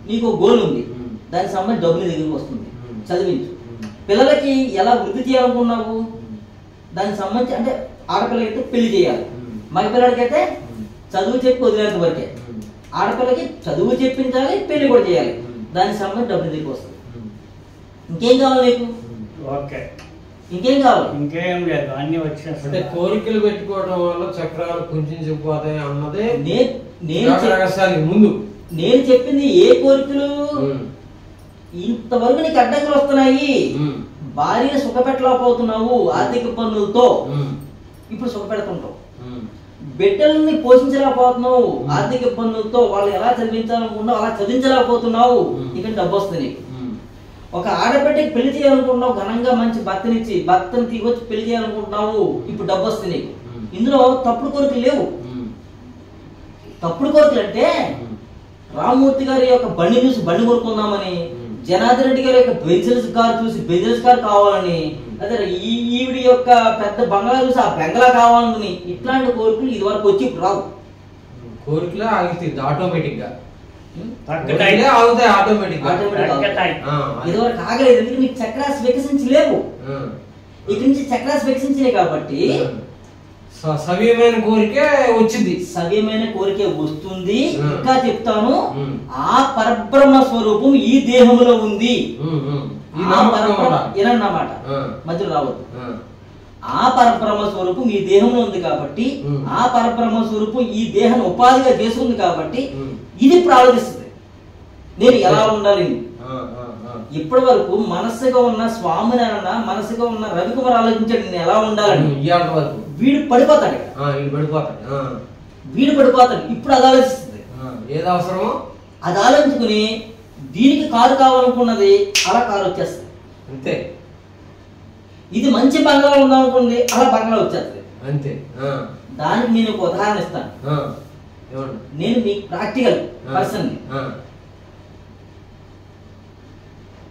నీకు గోల్ ఉంది, దానికి సంబంధించి డబ్బు నీ దగ్గరికి వస్తుంది, చదివించు. పిల్లలకి ఎలా వృద్ధి చేయాలనుకున్నావు, దానికి సంబంధించి అంటే ఆడపిల్లకైతే పెళ్లి చేయాలి, మగ పిల్లడికైతే చదువు చెప్పి వదిలేంత వరకే. ఆడపిల్లకి చదువు చెప్పించాలి, పెళ్లి కూడా చేయాలి, దానికి సంబంధించి డబ్బు దగ్గరికి వస్తుంది. ఇంకేం కావాలి నీకు? ఓకే, ఇంకేం కావాలి? ఇంకేం లేదు, అన్ని వచ్చేస్తాయి. అంటే కోరికలు పెట్టుకోవడం వల్ల చక్రాలు కుంచిపోతాయి అన్నదే ముందు నేను చెప్పింది. ఏ కోరికలు? ఇంతవరకు నీకు అడ్డంకులు వస్తున్నాయి, భార్యను సుఖపెట్టలేకపోతున్నావు ఆర్థిక పన్నులతో, ఇప్పుడు సుఖపెడుతుంటావు. బిడ్డల్ని పోషించలేకపోతున్నావు ఆర్థిక పన్నులతో, వాళ్ళు ఎలా చదివించాలనుకున్నావు అలా చదివించలేకపోతున్నావు, ఇక్కడ డబ్బు వస్తుంది నీకు. ఒక ఆడబిడ్డకి పెళ్లి చేయాలనుకుంటున్నావు, ఘనంగా మంచి భర్తనిచ్చి భర్తను తీసుకొచ్చి పెళ్లి చేయాలనుకుంటున్నావు, ఇప్పుడు డబ్బు వస్తుంది నీకు. ఇందులో తప్పుడు కోరికలు లేవు. తప్పుడు కోరికలు అంటే రామ్మూర్తి గారి యొక్క బండి చూసి బండి కొనుక్కుందామని, జనార్దన్ రెడ్డి గారి యొక్క బెంజల్స్ కార్ చూసి బెంజల్స్ కార్ కావాలని, అదే ఈవిడి యొక్క పెద్ద బంగ్లా చూసి ఆ బంగ్లా కావాలని, ఇట్లాంటి కోరికలు ఇది వరకు వచ్చి ఇప్పుడు రావు. కోరికలే ఆగుతుంది ఆటోమేటిక్ గా, ఆగుతాయి ఆటోమేటిక్ గా. ఇది వరకు ఆగలేదు, ఎందుకంటే నీకు చక్రాస్ వికసించలేవు. ఇక్కడి నుంచి చక్రాస్ వికసించినాయి కాబట్టి సవ్యమైన కోరికే వచ్చింది, సవ్యమైన కోరికే వస్తుంది. ఇంకా చెప్తాను, ఆ పరబ్రహ్మ స్వరూపం ఈ దేహంలో ఉంది. ఏనన్నమాట మధ్యలో రావద్దు. ఆ పరబ్రహ్మ స్వరూపం ఈ దేహంలో ఉంది కాబట్టి, ఆ పరబ్రహ్మ స్వరూపం ఈ దేహాన్ని ఉపాధిగా చేసుకుంది కాబట్టి ఇది ఇప్పుడు ఆలోచిస్తుంది నేను ఎలా ఉండాలి. ఇప్పటి వరకు మనస్సుగా ఉన్న స్వామినారాయణ, మనసుగా ఉన్న రవికుమార్ ఆలోచించాడు నేను ఎలా ఉండాలని. వీడు పడిపోతాడు, వీడు పడిపోతాడు. ఇప్పుడు అది ఆలోచిస్తుంది, ఏది అవసరమో అది ఆలోచించుకుని దీనికి కారు కావాలనుకున్నది అలా కారు వచ్చేస్తుంది అంతే. ఇది మంచి బంగ్లా ఉందనుకుంది అలా బంగ్లా వచ్చేస్తుంది అంతే. దానికి నేను ఒక ఉదాహరణ ఇస్తాను. నేను మీకు ప్రాక్టికల్ పర్సన్.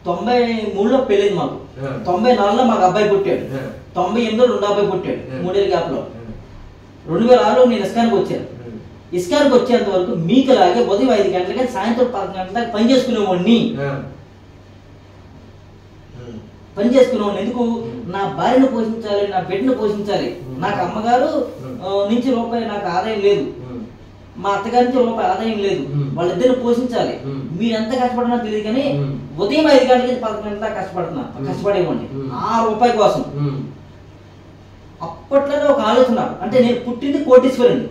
93లో పెళ్ళింది మాకు, 94లో మాకు అబ్బాయి పుట్టాడు, 98లో రెండో అబ్బాయి పుట్టాడు, 3 ఏళ్ళ గ్యాప్ లో. 2006లో నేను ఇస్కాన్కి వచ్చాను. ఇస్కాన్కి వచ్చేంత వరకు మీకులాగే ఉదయం 5 గంటలకి సాయంత్రం 10 గంటల దాకా పని చేసుకునేవాడిని. ఎందుకు? నా భార్యను పోషించాలి, నా బిడ్డను పోషించాలి. నాకు అమ్మగారు నుంచి రూపాయి నాకు ఆదాయం లేదు, మా అత్తగారి నుంచి రూపాయి ఆదాయం లేదు, వాళ్ళిద్దరిని పోషించాలి. మీరు ఎంత కష్టపడినా తెలియదు కానీ ఉదయం 5 గంటల నుంచి 10 గంటల దాకా కష్టపడేవాడిని ఆ రూపాయి కోసం. అప్పట్లోనే ఒక ఆలోచన, అంటే నేను పుట్టింది కోటీశ్వరుని,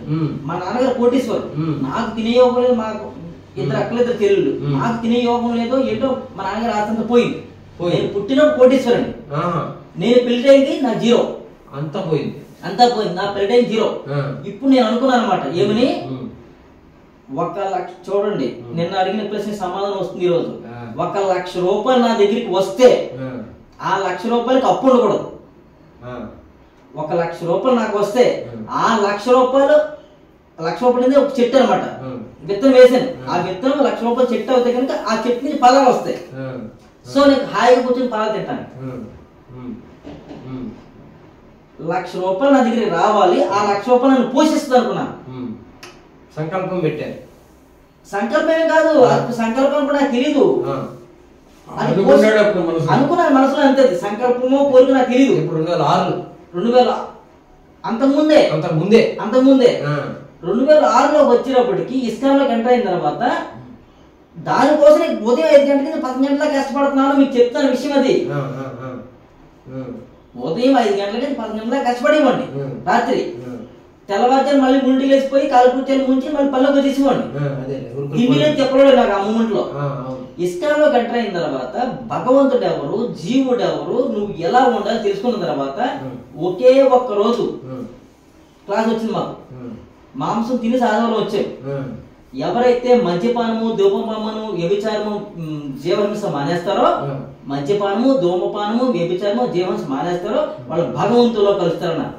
మా నాన్నగారు కోటీశ్వరు, నాకు తినే యోగం లేదు, మాకు 2 అక్కలు 2 చెల్లెళ్ళు, నాకు తినే యోగం లేదో ఏంటో మా నాన్నగారు ఆస్తంతా పోయింది. నేను పుట్టినప్పుడు కోటీశ్వరుని, నేను పెళ్లి అయింది నా 0, అంతా పోయింది, నా పెళ్లి అయింది 0. ఇప్పుడు నేను అనుకున్నాను అనమాట, ఏమని 1 లక్ష, చూడండి నిన్న అడిగిన ప్రశ్న సమాధానం వస్తుంది ఈరోజు. 1 లక్ష రూపాయలు నా దగ్గరికి వస్తే ఆ 1 లక్ష రూపాయలకి అప్పు ఉండకూడదు. 1 లక్ష రూపాయలు నాకు వస్తే ఆ 1 లక్ష రూపాయలు అనేది ఒక చెట్టు అనమాట, విత్తనం వేసాను. ఆ విత్తనం 1 లక్ష రూపాయలు చెట్టు అవుతే కనుక ఆ చెట్టు నుంచి ఫలాలు వస్తాయి. సో నేను హాయిగా కూర్చొని ఫలాలు తింటాను. 1 లక్ష రూపాయలు నా దగ్గరికి రావాలి, ఆ 1 లక్ష రూపాయలు నన్ను పోషిస్తుంది అనుకున్నాను. సంకల్పం పెట్టాను. సంకల్పమే కాదు, సంకల్పం కూడా నాకు తెలీదు, అనుకున్నాను మనసులో అంతే. సంకల్పమో కోరిక నాకు తెలీదు. 2006 అంతకుముందే 2006లో వచ్చినప్పటికీ ఇస్కాన్లోకి ఎంటర్ అయిన తర్వాత దానికోసం ఉదయం 5 గంటల నుంచి 10 గంటల కష్టపడుతున్నాను. మీకు చెప్తాను విషయం అది. ఉదయం 5 గంటల నుంచి 10 గంటల కష్టపడేవాడిని, రాత్రి తెల్లవారుజాము మళ్ళీ గుండెలు వేసిపోయి కాలు కూర్చొని ముంచి మళ్ళీ పళ్ళకు వచ్చేసేవాడిని. ఇమీడియట్ చెప్పలేదు నాకు ఆ మూమెంట్ లో. ఇస్కాన్లో ఎంటర్ అయిన తర్వాత భగవంతుడు ఎవరు, జీవుడు ఎవరు, నువ్వు ఎలా ఉండాలి తెలుసుకున్న తర్వాత ఒకే ఒక్క రోజు క్లాస్ వచ్చింది మాకు. మాంసం తిని సాధనలో వచ్చాయి. ఎవరైతే మద్యపానము, ధూమపానము, వ్యభిచారము, జీవహింస మానేస్తారో, మద్యపానము, ధూమపానము, వ్యభిచారము, జీవహింస మానేస్తారో వాళ్ళు భగవంతులో కలుస్తారన్నారు.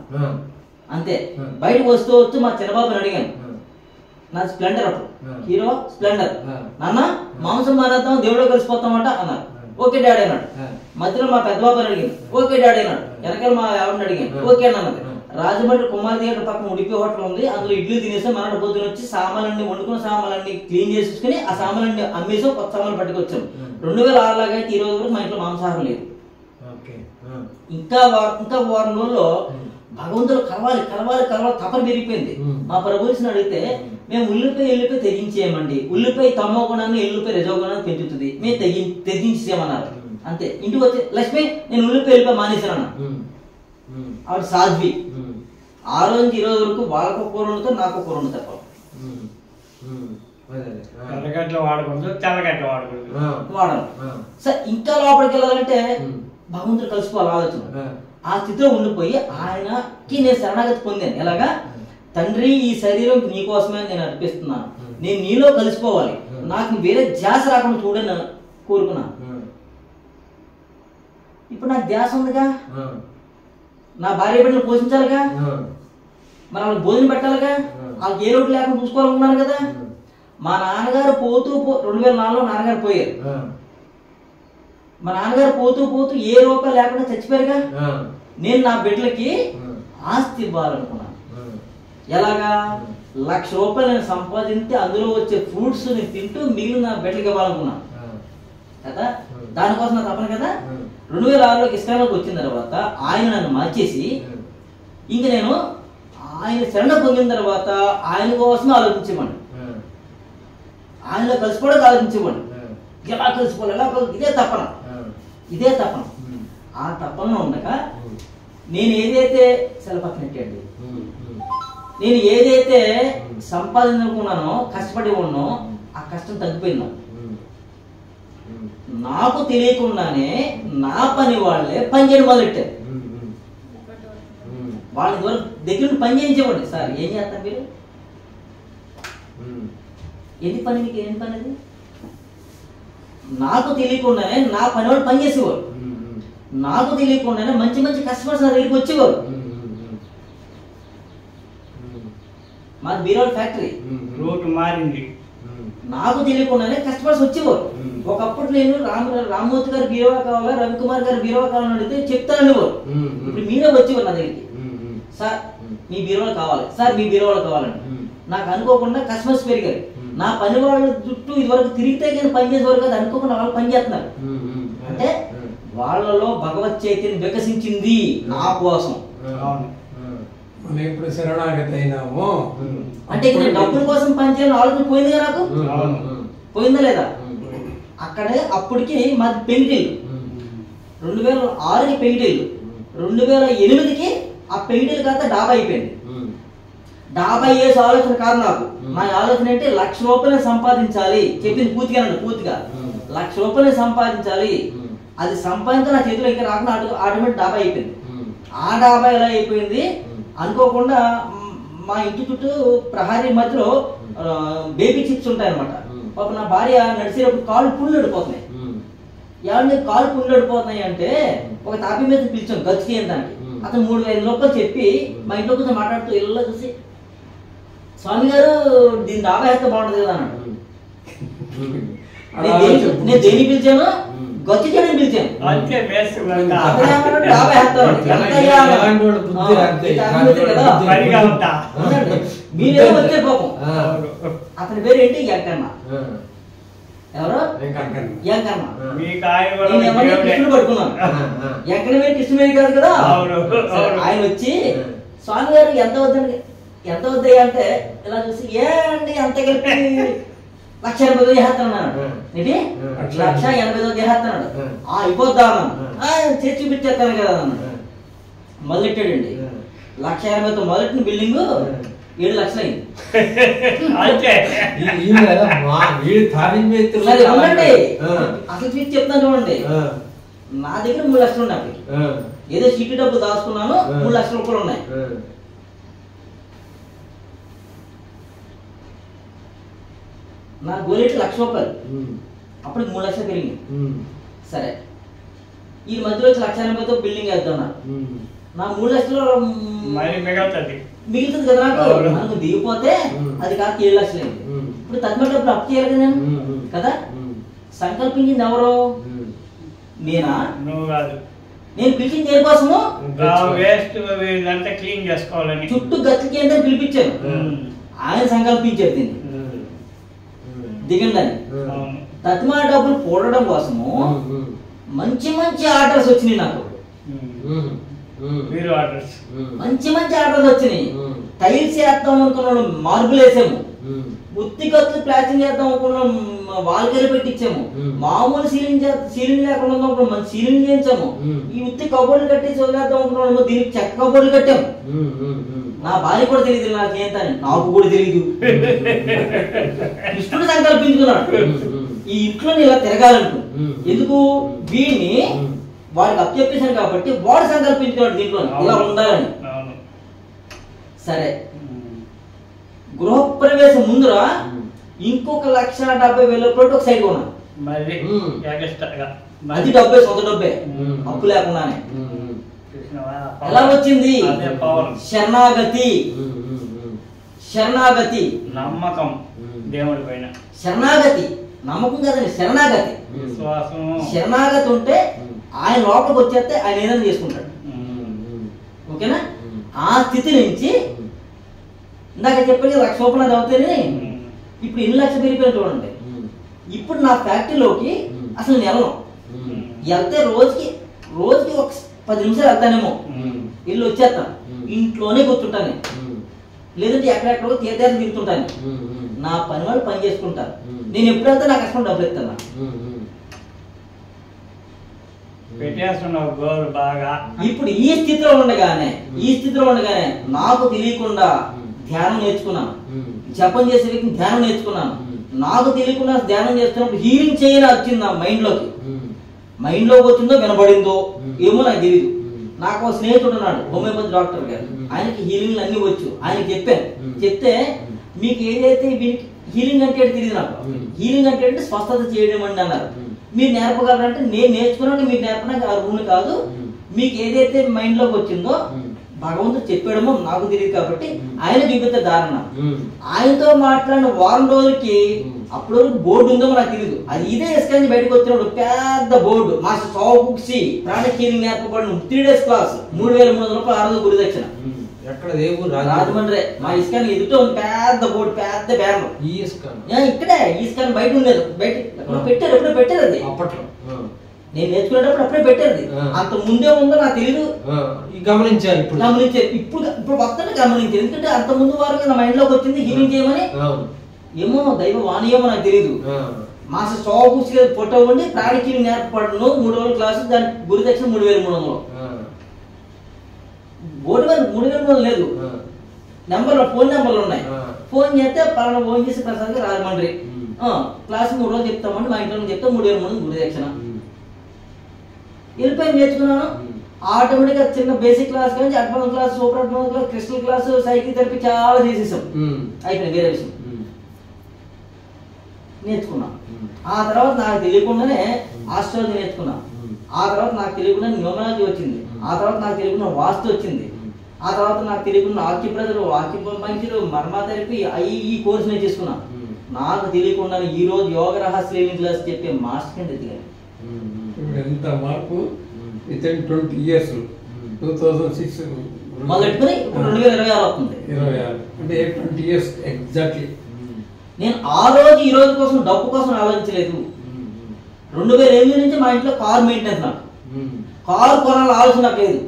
అంతే. బయటకు వస్తూ మా చిన్నబాబుని అడిగాను, నా స్ప్లెండర్ అప్పుడు హీరో స్ప్లెండర్, నాన్న మాంసం మానేద్దాం దేవుడు కలిసిపోతామంట అన్నారు. ఓకే డాడీ అన్నాడు. మధ్యలో మా పెద్ద బాబుని అడిగాను, ఓకే డాడీ అన్నాడు. వెనకాల మా ఆవిడని అడిగాను, ఓకే అన్నది. రాజమండ్రి కుమార్ థియేటర్ పక్కన ఉడిపి హోటల్ ఉంది, అందులో ఇడ్లీ తినేసాం. మరణ పొద్దున వచ్చి సామాన్లన్నీ వండుకున్న సామాన్లన్నీ క్లీన్ చేసేసుకుని ఆ సామాన్లన్నీ అమ్మేసాం, కొత్త సామాన్లు పట్టుకొచ్చాం. 2006 లాగా అయితే ఈ రోజు వరకు మా ఇంట్లో మాంసాహారం లేదు. ఇంకా వారం రోజుల్లో భగవంతుడు కలవాలి తపన పెరిగిపోయింది. మా ప్రభుత్వం అడిగితే మేము ఉల్లిపాయ తెగించేయమండి, ఉల్లిపాయ తమో గుణాన్ని ఎల్లిపాయ రజో గుణాన్ని పెంచుతుంది, మేము తెగించేయమన్నారు. అంతే. ఇంటికి వచ్చి లక్ష్మి నేను ఉల్లిపాయ మానేశాను. ఆవిడ సాధ్వి. ఆ రోజు ఈ రోజు వరకు వాళ్ళకు కూర వండుతారు, నాకు కూర వండుతారు తప్ప. తెల్లగడ్డలు వాడకూడదు, తెల్లగడ్డలు వాడాలి. సార్ ఇంకా లోపలికి వెళ్ళాలంటే భగవంతుడు కలిసిపోవాలి ఆలోచన. ఆ స్థితిలో ఉండిపోయి ఆయనకి నేను శరణాగతి పొందాను. ఎలాగా? తండ్రి ఈ శరీరం నీకోసమే నేను అర్పిస్తున్నాను, నేను నీలో కలిసిపోవాలి, నాకు వేరే ధ్యాస రాకుండా చూడని కోరుకున్నాను. ఇప్పుడు నాకు ధ్యాస ఉందిగా, నా భార్య బిడ్డలు పోషించాలిగా, మరి వాళ్ళకి భోజనం పెట్టాలిగా, వాళ్ళకి ఏ లోటు లేకుండా చూసుకోవాలనుకున్నాను కదా. మా నాన్నగారు 2004లో నాన్నగారు పోయారు. మా నాన్నగారు పోతూ ఏ రూపాయలు లేకుండా చచ్చిపోయారుగా. నేను నా బిడ్డలకి ఆస్తి ఇవ్వాలనుకున్నాను. ఎలాగా? 1,00,000 రూపాయలు నేను సంపాదించి అందులో వచ్చే ఫ్రూట్స్ నేను తింటూ మిగిలిన నా బిడ్డలకి ఇవ్వాలనుకున్నాను కదా. దానికోసం నా తపన కదా. 2006లో ఇస్లాంలోకి వచ్చిన తర్వాత ఆయన నన్ను మార్చేసి ఇంక నేను ఆయన శరణ పొందిన తర్వాత ఆయన కోసం ఆలోచించేవాడిని, ఆయనలో కలిసిపోవడానికి ఆలోచించేవాడిని. ఎలా కలిసిపోవాలి, ఇదే తపన. ఆ తపనలో ఉండగా నేను ఏదైతే సెలపక్కనట్టండి, నేను ఏదైతే సంపాదించుకున్నానో కష్టపడి ఉన్నానో ఆ కష్టం తగ్గిపోయిందా. నాకు తెలియకుండానే నా పని వాళ్ళే పని చేయడం మొదలెట్టారు. వాళ్ళ దగ్గర పని చేయించేవాడిని. సార్ ఏం చేస్తారు మీరు, ఎన్ని పని, మీకు ఏం పని అది? నాకు తెలియకుండానే నా పని వాళ్ళు పని చేసేవారు, నాకు తెలియకుండానే మంచి కస్టమర్స్ నా దగ్గరికి వచ్చేవారు. మాది బీరోల్ ఫ్యాక్టరీ, రోడ్డు మారింది. నాకు తెలియకుండానే కస్టమర్స్ వచ్చేవారు. ఒకప్పుడు నేను రామ్మూర్తి గారు బీరోవా కావాలా, రవికుమార్ గారు బీరోవా కావాలని అడిగితే చెప్తాననేవారు. ఇప్పుడు మీరే వచ్చేవారు నా దగ్గరికి, సార్ మీ బీరోవాలు కావాలి, సార్ మీ బీరోవాలు కావాలండి. నాకు అనుకోకుండా కస్టమర్స్ పెరిగారు. నా పని వాళ్ళ చుట్టూ ఇదివరకు తిరిగితే కానీ పని చేసేవారు కదా, అనుకోకుండా వాళ్ళు పని చేస్తున్నారు. అంటే వాళ్ళలో భగవత్ చైతన్యం వికసించింది నా కోసం. ఇప్పుడు శరణాగతి అయినాము అంటే ఇక్కడ డబ్బుల కోసం పనిచేయాలని ఆలోచన పోయిందిగా నాకు. పోయిందా లేదా? అక్కడే అప్పటికి మాది పెంకిటిల్లు. 2006కి పెంకిటిల్లు, 2008కి ఆ పెంకిటిల్లు కాస్త డాబా అయిపోయింది. డాబా చేసే ఆలోచన కాదు నాకు. నా ఆలోచన అంటే 1,00,000 రూపాయలు సంపాదించాలి. చెప్పింది పూర్తిగా 1,00,000 రూపాయలు సంపాదించాలి. అది సంపాదించి నా చేతిలో ఇంకా రాకుండా ఆటోమేటిక్ డాబా అయిపోయింది. ఆ డాబా ఎలా అయిపోయింది అనుకోకుండా మా ఇంటి చుట్టూ ప్రహారీ మధ్యలో బేబీ చిప్స్ ఉంటాయి అనమాట. పాప నా భార్య నడిచేటప్పుడు కాళ్ళు పుళ్ళు పడిపోతున్నాయి. ఎవరిని కాళ్ళు పుళ్ళు పడిపోతున్నాయి అంటే ఒక తాపి మీద పిలిచాం గచ్చికి దానికి. అతను 3,500 రూపాయలు చెప్పి మా ఇంట్లో కొంచెం మాట్లాడుతూ ఇళ్ళలో చూసి, స్వామి గారు దీని డాబా వేస్తే బాగుంటుంది కదా అన్నాడు. నేను దేని పిలిచాను, గచ్చి చేయడం పిలిచాను. మీరేమో వచ్చే పాపం. అతని పేరు ఏంటి? వెంకన్న. ఎవరు? వెంకన్న. కృష్ణుడు పట్టుకున్నాను. వెంకన్న మీద కృష్ణుడు కాదు కదా. ఆయన వచ్చి, స్వామి గారు ఎంత వద్దాయి అంటే ఇలా చూసి, ఏ అండి అంత కలిపి 1,80,000 చేస్తున్నాడు. ఏంటి 1,80,000 చేస్తున్నాడు. అయిపోద్దా అన్నాడు. చేసి చూపించేస్తాను కదా అన్నాడు. మొదలెట్టాడండి. 1,80,000తో మొదలెట్టిన బిల్డింగ్ 7 లక్షలు అయింది. అసలు చూసి చెప్తాను చూడండి. నా దగ్గర 3 లక్షలు ఉన్నాయి. ఏదో చీటీ డబ్బు దాచుకున్నాను, 3 లక్షల రూపాయలు ఉన్నాయి. నా గోలెట్ 1,00,000 రూపాయలు. అప్పుడు 3 లక్షలు పెరిగింది. సరే, ఈ మధ్యలో 1,80,000తో బిల్డింగ్ వేద్దాం. నా 3 లక్షలు మిగులుతుంది కదా నాకు దిగిపోతే అది కాదు 7 లక్షలు అయింది. ఇప్పుడు తగ్గ డబ్బులు అప్పు చేయాలి కదా నేను కదా. సంకల్పించింది ఎవరు? నేనా? నువ్వు కాదు. నేను పిలిచిన దేనికోసము వేస్ట్ ఇదంతా క్లీన్ చేసుకోవాలని చుట్టూ గచ్చి కేంద్రం పిలిపించాను. ఆయన సంకల్పించారు దీన్ని దిగండి అని. తత్మా డబ్బులు పోడడం కోసము మంచి మంచి ఆర్డర్స్ వచ్చినాయి నాకు. మంచి మంచి ఆర్డర్స్ వచ్చినాయి. టైల్స్ వేద్దాం అనుకున్నాడు, మార్బుల్ వేసాము. ఉత్తి ఖర్చు ప్లాస్టింగ్ చేద్దాం అనుకున్నాం, వాల్కేలు పెట్టించాము. మామూలు సీలింగ్ లేకుండా మంచి సీలింగ్ చేయించాము. ఈ ఉత్తి కబోర్డులు కట్టేసి వదిలేద్దాం అనుకున్నాము, దీనికి చెక్క కబోర్డులు కట్టాము. నా భార్య కూడా తెలియదు నాకేంతని, నాకు కూడా తెలియదు. కృష్ణుడు సంకల్పించుకున్నాడు ఈ ఇంట్లో ఇలా తిరగాలనుకో. ఎందుకు వీడిని వాడికి అప్పచెప్పేశాను కాబట్టి వాడు సంకల్పించుకున్నాడు దీంట్లో ఇలా ఉండాలని. సరే, గృహప్రవేశం ముందురా ఇంకొక 1,70,000 ఒక సైడ్ కొన్నాను. అది డబ్బే, సొంత డబ్బే, అప్పు లేకుండానే. ఎలా వచ్చింది? శరణాగతి. శరణాగతి నమ్మకం దేవుడి పైన. శరణాగతి నమ్మకం కదండి, శరణాగతి. శరణాగతి ఉంటే ఆయన లోపలికి వచ్చేస్తే ఆయన ఏదైనా చేసుకుంటాడు. ఓకేనా? ఆ స్థితి నుంచి ఇందాక చెప్పి 1,00,000 రూపాయలు అవుతాయని ఇప్పుడు ఎన్ని లక్షలు పెరిగిపోయిన చూడండి. ఇప్పుడు నా ఫ్యాక్టరీలోకి అసలు నెలను వెళ్తే రోజుకి ఒక 10 నిమిషాలు వెళ్తానేమో, ఇల్లు వచ్చేస్తాను. ఇంట్లోనే కూర్చుంటాను, లేదంటే ఎక్కడెక్కడో తీర్థాలు తిరుగుతుంటాను. నా పని వాళ్ళు పని చేసుకుంటారు. నేను ఎప్పుడు వెళ్తే నాకు కష్టం డబ్బులు ఇస్తాను. ఇప్పుడు ఈ స్థితిలో ఉండగానే నాకు తెలియకుండా ధ్యానం నేర్చుకున్నాను. జపం చేసే వ్యక్తిని ధ్యానం నేర్చుకున్నాను. నాకు తెలియకుండా ధ్యానం చేస్తున్నప్పుడు హీలింగ్ చేయని వచ్చింది నా మైండ్ లోకి వచ్చిందో వినబడిందో ఏమో నాకు తెలియదు. నాకు ఒక స్నేహితుడు ఉన్నాడు, హోమియోపతి డాక్టర్ గారు. ఆయనకి హీలింగ్ అన్ని వచ్చు. ఆయనకి చెప్తే మీకు ఏదైతే హీలింగ్ అంటే తెలియదు నాకు. హీలింగ్ అంటే స్వస్థత చేయడం అండి అన్నారు. మీరు నేర్పగలరంటే నేను నేర్చుకున్నాను, మీరు నేర్పడానికి ఆ రూల్ కాదు. మీకు ఏదైతే మైండ్ లోకి వచ్చిందో భగవంతుడు చెప్పాడమో నాకు తెలియదు కాబట్టి ఆయన చూపిస్తే ధారణ. ఆయనతో మాట్లాడిన వారం రోజులకి అప్పుడు బోర్డు ఉందో నాకు తెలియదు. అది ఇదే ఇసుకని బయటకు వచ్చినప్పుడు పెద్ద board, master Choa Kok Sui pranic healing నేర్పబడిన 3 days క్లాస్, 3,300 రూపాయలు ఆ రోజు గురిదక్షిణ. రాజమండ్రి మా ఇసుకని ఎదుట ఉంది పెద్ద బోర్డు, పెద్ద బ్యానర్. ఇక్కడే ఇసుకని బయట ఉండేది, బయట ఎప్పుడో పెట్టారు అది. నేను నేర్చుకునేటప్పుడు అప్పుడే పెట్టారు. అంత ముందే ఉందో నాకు తెలియదు, గమనించారు. ఇప్పుడు వస్తానే గమనించారు. ఎందుకంటే అంత ముందు వారు నా మైండ్ లోకి వచ్చింది హీలింగ్ చేయమని. ఏమో దైవ వాణియేమో నాకు తెలియదు. మాస్టర్ సోపుకి ఫోటో ఉండి ప్రాణిక్ హీలింగ్ నేర్పబడును 3 రోజుల క్లాసు, దాని గురి దక్షిణ 3,300. బోర్డు మీద 3,300 లేదు, ఫోన్ నెంబర్లు ఉన్నాయి. ఫోన్ చేస్తే పలానా ఫోన్ చేసి ప్రసాద్ రాజమండ్రి క్లాస్ 3 రోజులు చెప్తామండి, మా ఇంట్లో చెప్తే 3,300 గురి దక్షిణ. వెళ్ళిపోయి నేర్చుకున్నాను. ఆటోమేటిక్ గా చిన్న బేసిక్ క్లాస్ కానీ advance class, super advance class, crystal class, cycle therapy చాలా చేసేసాం. అయిపోయింది, వేరే విషయం నేర్చుకున్నాం. ఆ తర్వాత నాకు తెలియకుండానే ఆస్ట్రాలజీ నేర్చుకున్నాను. ఆ తర్వాత నాకు తెలియకుండా న్యూమరాలజీ వచ్చింది. ఆ తర్వాత నాకు తెలియకుండా వాస్తు వచ్చింది. ఆ తర్వాత నాకు తెలియకుండా ఆక్యుపంక్చర్, మర్మా థెరపీ ఈ కోర్సు నేను చేసుకున్నాను. నాకు తెలియకుండా ఈ రోజు యోగ రహస్య క్లాస్ చెప్పే మాస్టర్ కింద ఎదిగాను. ఎంత మార్పు వితిన్ 20 years. 2006 మొదలెట్టుకుని 2026 అవుతుంది. 26 అంటే 20 years ఎగ్జాక్ట్లీ. నేను ఆ రోజు ఈ రోజు కోసం డబ్బు కోసం ఆలోచించలేదు. 2008 నుంచి మా ఇంట్లో కార్ మెయింటెనెన్స్, నాకు కారు కొనాలి ఆలోచన నాకు లేదు.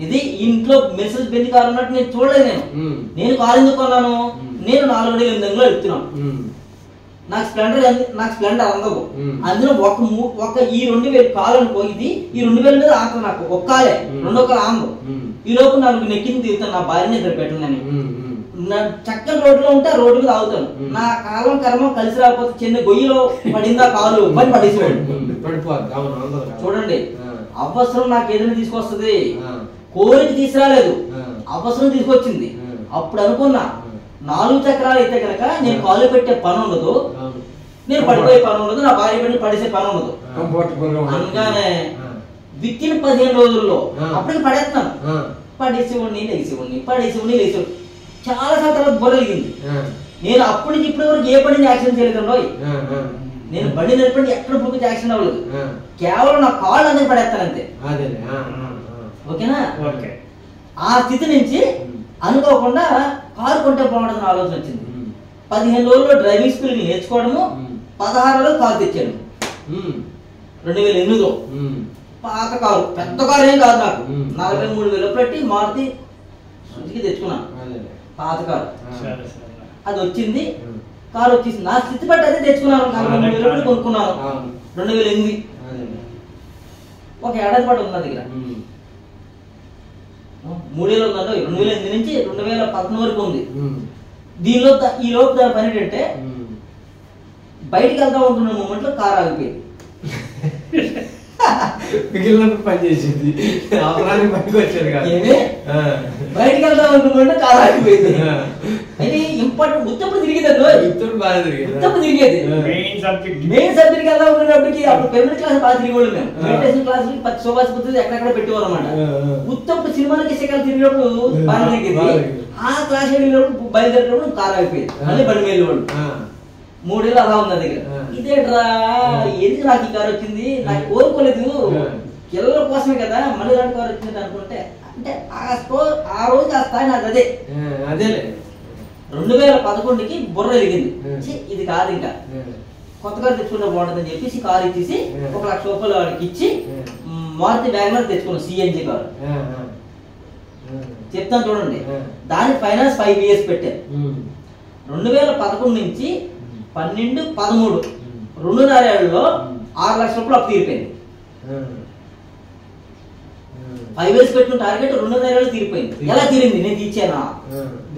ఇది ఇంట్లో మెసేజ్ బెంజ్ కారు ఉన్నట్టు నేను చూడలేదు. నేను కారు ఎందుకు కొన్నాను? నేను 4,800 వెళ్తున్నాను. నాకు స్ప్లెండర్ అందదు. అందులో ఒక ఈ 2,000 కాలు అనుకో, ఇది ఈ 2,000 మీద ఆంధ్ర నాకు ఒక కాలే, 2వ కాలు ఆంధ్ర. ఈ లోపు 4 నెక్కింది తిరుగుతాను. నా భార్యని ఇద్దరు పెట్టినని చక్కని రోడ్లో ఉంటే ఆ రోడ్డు మీద ఆగుతాను. నా కాలం కర్మం కలిసి రాకపోతే చిన్న గొయ్యిలో పడిందా కాలు పని పడేసేవాడు. చూడండి, అవసరం నాకు ఏదైనా తీసుకొస్తుంది, కోరిక తీసుకురాలేదు, అవసరం తీసుకొచ్చింది. అప్పుడు అనుకున్నా 4 చక్రాలు అయితే కనుక నేను కాలు పెట్టే పని ఉండదు, నేను పడిపోయే పని ఉండదు, నా భార్య బిడ్డలు పడేసే పని ఉండదు. అనగానే వితిన్ 15 రోజుల్లో అప్పటికి పడేస్తున్నాను. పడేసేవాడిని లేచేవాడిని. చాలా సార్లు తర్వాత బొరలిగింది. నేను అప్పటికి ఇప్పటి వరకు ఏ పని యాక్షన్ చేయలేదు. నేను బండి నడిపండి ఎక్కడ బ్లూటూత్ యాక్షన్ అవ్వలేదు, కేవలం నా కాళ్ళు అందరూ పడేస్తాను అంతే. ఓకేనా? ఆ స్థితి నుంచి అనుకోకుండా కారు కొంటే బాగుంటుంది ఆలోచన వచ్చింది. 15 రోజుల్లో డ్రైవింగ్ స్కూల్ నేర్చుకోవడము, 16 కారు తెచ్చాను 2008లో. పాత కారు, పెద్ద కారు ఏం కాదు నాకు, 43,000 పెట్టి మారుతి సుజుకి తెచ్చుకున్నాను పాత కారు. అది వచ్చింది, కారు వచ్చేసింది. నా స్థితి బట్టి అదే తెచ్చుకున్నాను, 43,000 కొనుక్కున్నాను 2008. ఒక ఏడాది పాటు ఉంది నా దగ్గర. 3 ఏళ్ళు ఉందంటే 2008 నుంచి 2011 వరకు ఉంది. దీనిలో ఈ లోపు దాని పని ఏంటంటే బయటికి వెళ్తా ఉంటున్న మూమెంట్ లో కారు ఆగిపోయింది. మిగిలినప్పుడు పని చేసింది, పనికి వచ్చాడు కాదు. బయటికి వెళ్తా ఉంటున్న కారు ఆగిపోయింది. అయితే ఇంపార్టెంట్ ఉత్తప్పుడు తిరిగేది, ఉత్తప్పుడు తిరిగేది. మెయిన్ సబ్జెక్ట్ వెళ్తా ఉంటున్నప్పటికి అప్పుడు పెర్మనెంట్ క్లాస్ బాగా తిరిగేవాళ్ళు మేము. మెడిటేషన్ క్లాస్ శోభాస్ పద్ధతి ఎక్కడెక్కడ పెట్టేవాళ్ళు అనమాట. ఉత్తప్పుడు సినిమాలకి సెకలు తిరిగినప్పుడు బాగా తిరిగేది. ఆ క్లాస్ వెళ్ళినప్పుడు బయలుదేరినప్పుడు కారు ఆగిపోయింది, మళ్ళీ బండి వెళ్ళేవాళ్ళు. 3 ఏళ్ళు అలా ఉంది నా దగ్గర. ఇదేట్రా ఎందుకు నాకు ఈ కారు వచ్చింది, నాకు కోరుకోలేదు, పిల్లల కోసమే కదా మళ్ళీ ఇలాంటి కారు వచ్చింది అనుకుంటే, అంటే ఆ రోజు ఆ స్థాయి నాకు అదే. 2011కి బుర్ర ఎరిగింది, ఇది కాదు ఇంకా కొత్త కారు తెచ్చుకుంటే బాగుంటుందని చెప్పేసి కారు ఇచ్చేసి 1 లక్ష రూపాయలు వాడికి ఇచ్చి మారుతి వ్యాగనర్ తెచ్చుకున్నాం, సిఎన్జి కారు. చెప్తాను చూడండి, దాని ఫైనాన్స్ 5 years పెట్టారు. 2011 నుంచి 12, 13 2.5 ఏళ్లలో 6 లక్షల రూపాయలు అప్పు తీరిపోయింది. 5 years పెట్టిన టార్గెట్ 2.5 ఏళ్ళు తీరిపోయింది. ఎలా తీరింది? నేను తీర్చానా?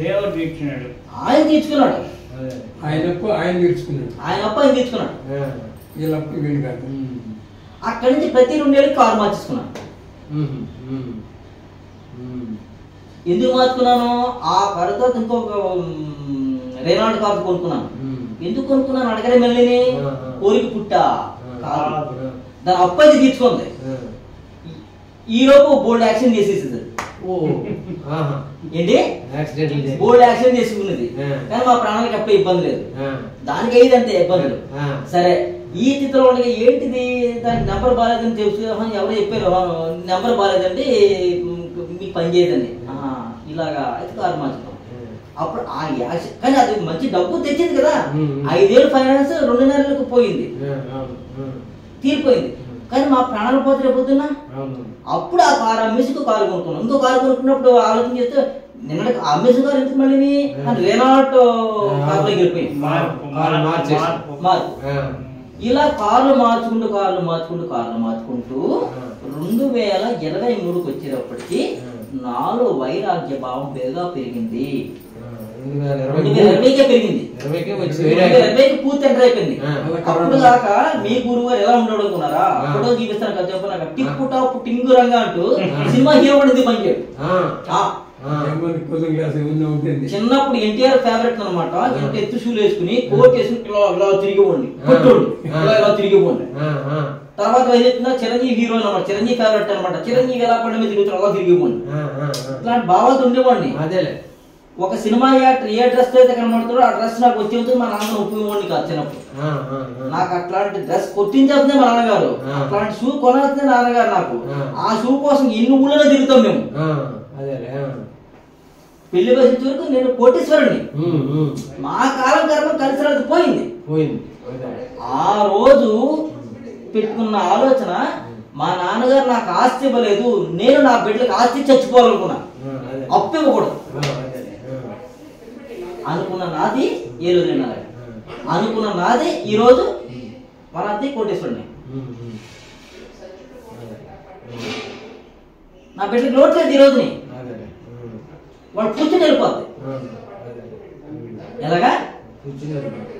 దేవుడు తీర్చున్నాడు, ఆయన తీర్చుకున్నాడు. ఆయన అప్పు ఆయన తీర్చుకున్నాడు. అక్కడి నుంచి ప్రతి 2 ఏళ్ళకి కారు మార్చేసుకున్నాను. ఎందుకు మార్చుకున్నాను? ఆ కారుతో ఇంకొక రేనాల్డ్ కారు కొనుక్కున్నాను. ఎందుకు కొనుక్కున్నాను అడగలే, మళ్ళీ కోరిక పుట్టా దాని అప్పు అయితే తీర్చుకుంది. ఈ లోపు బోల్డ్ యాక్షన్ చేసేసింది. ఏంటి? బోల్డ్ యాక్షన్ చేసుకున్నది, కానీ మా ప్రాణానికి అప్పుడే ఇబ్బంది లేదు, దానికి అయ్యేది అంతే ఇబ్బందులు. సరే, ఈ స్థితిలో ఉండగా ఏంటిది, దానికి నెంబర్ బాగాలేదని తెలుసు, ఎవరో చెప్పారు నెంబర్ బాగాలేదండి మీకు పని చేయదండి, ఇలాగా అయితే కారు మార్చుకున్నాం. అప్పుడు ఆ యాక్షన్, కానీ అది మంచి డబ్బు తెచ్చింది కదా. 5 ఏళ్ళు ఫైనాన్స్ 2.5 ఏళ్ళకు పోయింది, తీరిపోయింది. కానీ మా ప్రాణాలు పోతే రేపొద్దున్నా అప్పుడు ఆ కారు అమ్మేసి కారు కొనుక్కున్నాం. ఇంకో కారు కొనుక్కున్నప్పుడు ఆలోచన చేస్తే నిన్నటి అమ్మేసి కారు ఎందుకు మళ్ళీ రేనాల్ట్ కారులోకి వెళ్ళిపోయింది. ఇలా కార్లు మార్చుకుంటూ 2023కి వచ్చేటప్పటికి నాలో వైరాగ్య భావం పెరిగింది. 2020కే పెరిగింది, 2020కి పూర్తి ఎంటర్ అయిపోయింది. అప్పుడు దాకా మీ గురువు గారు ఎలా ఉండడు అనుకున్నారా? ఫోటో చూపిస్తాను కదా, చెప్పినాక టిప్పు టాప్ టింగు రంగా అంటూ సినిమా హీరో పడింది పనిచేయడు. చిన్నప్పుడు ఎన్టీఆర్ ఫేవరెట్ అనమాట. ఎత్తు షూలు వేసుకుని కోట్ వేసుకుని ఇలా తిరిగిపోండి, కొట్టోడు ఇలా తిరిగిపోండి. తర్వాత చిరంజీవి హీరో అనమాట, చిరంజీవి ఫేవరెట్ అనమాట. చిరంజీవి ఎలా పడి మీద తిరుగుతాడు అలా తిరిగిపోండి. ఇట్లాంటి భావాలు ఉండేవాడిని. ఒక సినిమా యాక్టర్ ఏ డ్రెస్ అయితే కనబడుతాడో ఆ డ్రెస్ నాకు వచ్చి మా నాన్న ఉపయోగండి కాదు. చిన్నప్పుడు నాకు అట్లాంటి డ్రెస్ కొట్టించేస్తుంది మా నాన్నగారు, అట్లాంటి షూ కొనాల్సిందే నాన్నగారు నాకు. ఆ షూ కోసం ఎన్ని ఊళ్ళో తిరుగుతాం మేము. పెళ్లి వయసు వరకు నేను కోటీశ్వరుని. మా కాలం కర్మ కలిసి రాదు పోయింది. ఆ రోజు పెట్టుకున్న ఆలోచన, మా నాన్నగారు నాకు ఆస్తి ఇవ్వలేదు, నేను నా బిడ్డలకు ఆస్తి చచ్చిపోవాలనుకున్నా, అప్పు ఇవ్వకూడదు అనుకున్న నాది ఏ రోజు అనుకున్న నాది ఈ రోజు మన అత్తే కోటేశ్వరుని. నా బిడ్డకి లోటు లేదు ఈ రోజుని. వాడు కూర్చుని వెళ్ళిపోద్ది, ఎలాగా